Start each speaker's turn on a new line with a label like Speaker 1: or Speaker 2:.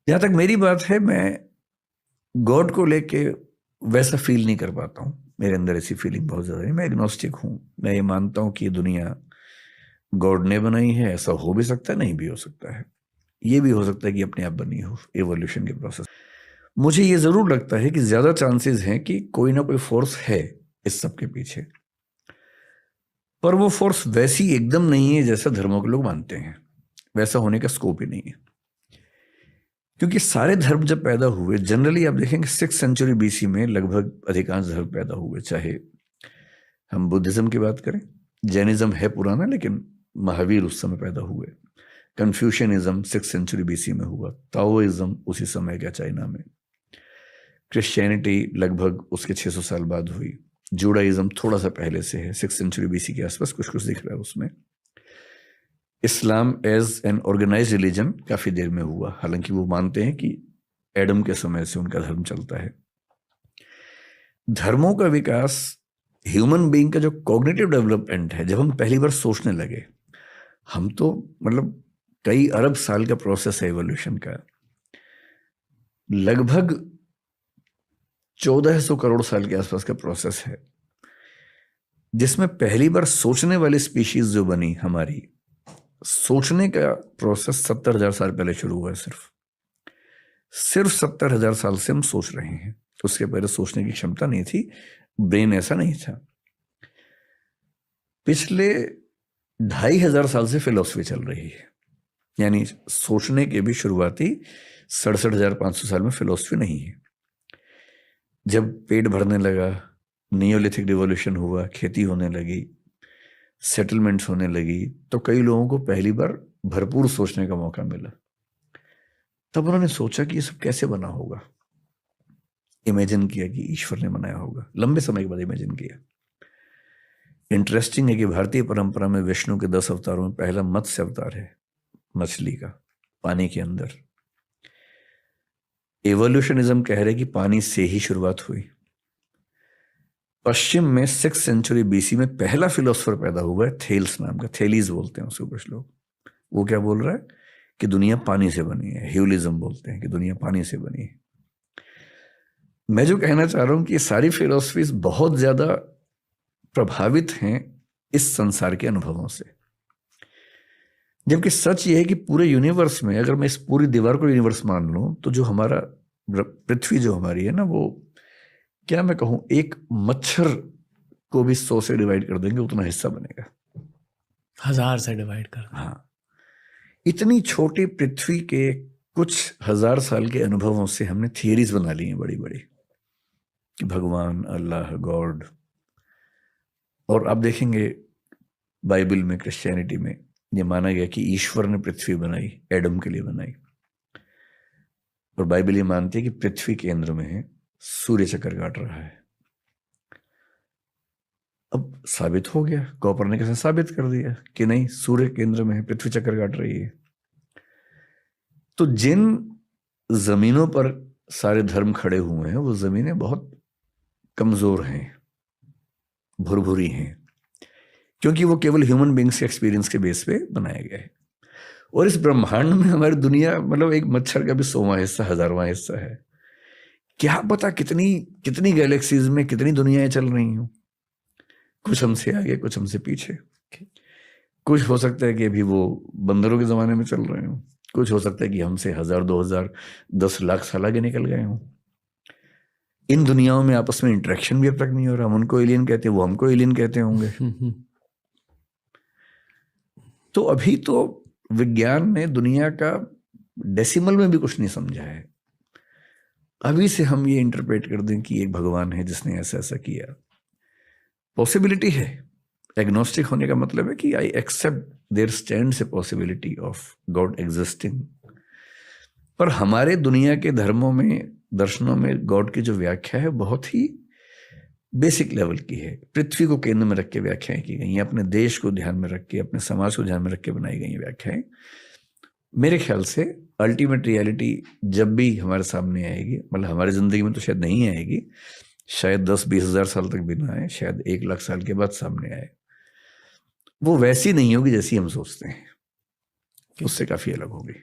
Speaker 1: जहाँ तक मेरी बात है, मैं गॉड को लेके वैसा फील नहीं कर पाता हूँ। मेरे अंदर ऐसी फीलिंग बहुत ज़्यादा है। मैं एग्नोस्टिक हूँ। मैं ये मानता हूँ कि ये दुनिया गॉड ने बनाई है। ऐसा हो भी सकता है, नहीं भी हो सकता है। ये भी हो सकता है कि अपने आप बनी हो, एवोल्यूशन के प्रोसेस। मुझे ये ज़रूर लगता है कि ज़्यादा चांसेस हैं कि कोई ना कोई फोर्स है इस सब के पीछे, पर वो फोर्स वैसी एकदम नहीं है जैसा धर्मों के लोग मानते हैं। वैसा होने का स्कोप ही नहीं है, क्योंकि सारे धर्म जब पैदा हुए, जनरली आप देखेंगे 6th सेंचुरी BC में लगभग अधिकांश धर्म पैदा हुए। चाहे हम बुद्धिज्म की बात करें, जैनिज्म है पुराना, लेकिन महावीर उस समय पैदा हुए। कन्फ्यूशनिज्म 6th सेंचुरी BC में हुआ। ताओइज्म उसी समय का चाइना में। क्रिश्चियनिटी लगभग उसके 600 साल बाद हुई। जूडाइज्म थोड़ा सा पहले से है, 6th सेंचुरी BC के आसपास कुछ कुछ दिख रहा है उसमें। Islam as an organise religion काफी देर में हुआ, हालांकि वो मानते हैं कि एडम के समय से उनका धर्म चलता है। धर्मों का विकास, ह्यूमन बीइंग का जो कॉग्निटिव डेवलपमेंट है, जब हम पहली बार सोचने लगे, हम तो मतलब कई अरब साल का प्रोसेस है एवोल्यूशन का। लगभग 1400 करोड़ साल के आसपास का प्रोसेस है, जिसमें पहली बार सोचने वाली स्पीशीज जो बनी हमारी, सोचने का प्रोसेस 70,000 साल पहले शुरू हुआ है। सिर्फ 70,000 साल से हम सोच रहे हैं। उसके पहले सोचने की क्षमता नहीं थी, ब्रेन ऐसा नहीं था। पिछले 2,500 साल से फिलॉसफी चल रही है, यानी सोचने के भी शुरुआती 67,500 साल में फिलॉसफी नहीं है। जब पेट भरने लगा, नियोलिथिक रिवॉल्यूशन हुआ, खेती होने लगी, सेटलमेंट्स होने लगी, तो कई लोगों को पहली बार भरपूर सोचने का मौका मिला। तब उन्होंने सोचा कि ये सब कैसे बना होगा। इमेजिन किया कि ईश्वर ने बनाया होगा। लंबे समय के बाद इमेजिन किया। इंटरेस्टिंग है कि भारतीय परंपरा में विष्णु के 10 अवतारों में पहला मत्स्य अवतार है, मछली का, पानी के अंदर। एवोल्यूशनिज्म कह रहे कि पानी से ही शुरुआत हुई। पश्चिम में 6th सेंचुरी BC में पहला फिलोसफर पैदा हुआ है, थेल्स नाम का। थेलीज बोलते हैं उसको कुछ लोग। वो क्या बोल रहा है कि दुनिया पानी से बनी है। ह्यूलिज्म बोलते हैं कि दुनिया पानी से बनी है। मैं जो कहना चाह रहा हूं कि ये सारी फिलोसफीज बहुत ज्यादा प्रभावित हैं इस संसार के अनुभवों से, जबकि सच ये है कि पूरे यूनिवर्स में, अगर मैं इस पूरी दीवार को यूनिवर्स मान लूं, तो जो हमारा पृथ्वी जो हमारी है ना, वो क्या मैं कहूं, एक मच्छर को भी 100 से डिवाइड कर देंगे उतना हिस्सा बनेगा।
Speaker 2: 1000 से डिवाइड कर।
Speaker 1: हाँ, इतनी छोटी पृथ्वी के कुछ हजार साल के अनुभवों से हमने थियरीज बना ली हैं बड़ी बड़ी, कि भगवान, अल्लाह, गॉड। और आप देखेंगे बाइबल में, क्रिश्चियनिटी में ये माना गया कि ईश्वर ने पृथ्वी बनाई, एडम के लिए बनाई। और बाइबल ये मानती है कि पृथ्वी केंद्र में है, सूर्य चक्कर काट रहा है। अब साबित हो गया, कोपरनिकस ने साबित कर दिया कि नहीं, सूर्य केंद्र में है, पृथ्वी चक्कर काट रही है। तो जिन जमीनों पर सारे धर्म खड़े हुए हैं, वो जमीनें बहुत कमजोर हैं, भुरभुरी हैं, क्योंकि वो केवल ह्यूमन बींग्स के एक्सपीरियंस के बेस पे बनाया गया है। और इस ब्रह्मांड में हमारी दुनिया मतलब एक मच्छर का भी 100वां हिस्सा, 1000वां हिस्सा है। क्या पता कितनी कितनी गैलेक्सीज में कितनी दुनियाएं चल रही हूं। कुछ हमसे आगे, कुछ हमसे पीछे। कुछ हो सकता है कि अभी वो बंदरों के जमाने में चल रहे हो, कुछ हो सकता है कि हमसे 1000, 2000, 10 लाख साल आगे निकल गए हों। इन दुनियाओं में आपस में इंटरेक्शन भी अब तक नहीं हो रहा। हम उनको एलियन कहते हैं, वो हमको एलियन कहते होंगे। तो अभी तो विज्ञान ने दुनिया का डेसिमल में भी कुछ नहीं समझा है। अभी से हम ये इंटरप्रेट कर दें कि एक भगवान है जिसने ऐसा ऐसा किया, पॉसिबिलिटी है। एग्नोस्टिक होने का मतलब है कि I accept there stands a possibility of God existing. पर हमारे दुनिया के धर्मों में, दर्शनों में गॉड की जो व्याख्या है बहुत ही बेसिक लेवल की है। पृथ्वी को केंद्र में रख के व्याख्याएं की गई हैं, अपने देश को ध्यान में रख के, अपने समाज को ध्यान में रख के बनाई गई व्याख्याएं। मेरे ख्याल से अल्टीमेट रियलिटी जब भी हमारे सामने आएगी, मतलब हमारी जिंदगी में तो शायद नहीं आएगी, शायद 10-20 हजार साल तक भी ना आए, शायद 1 लाख साल के बाद सामने आए, वो वैसी नहीं होगी जैसी हम सोचते हैं, उससे काफी अलग होगी।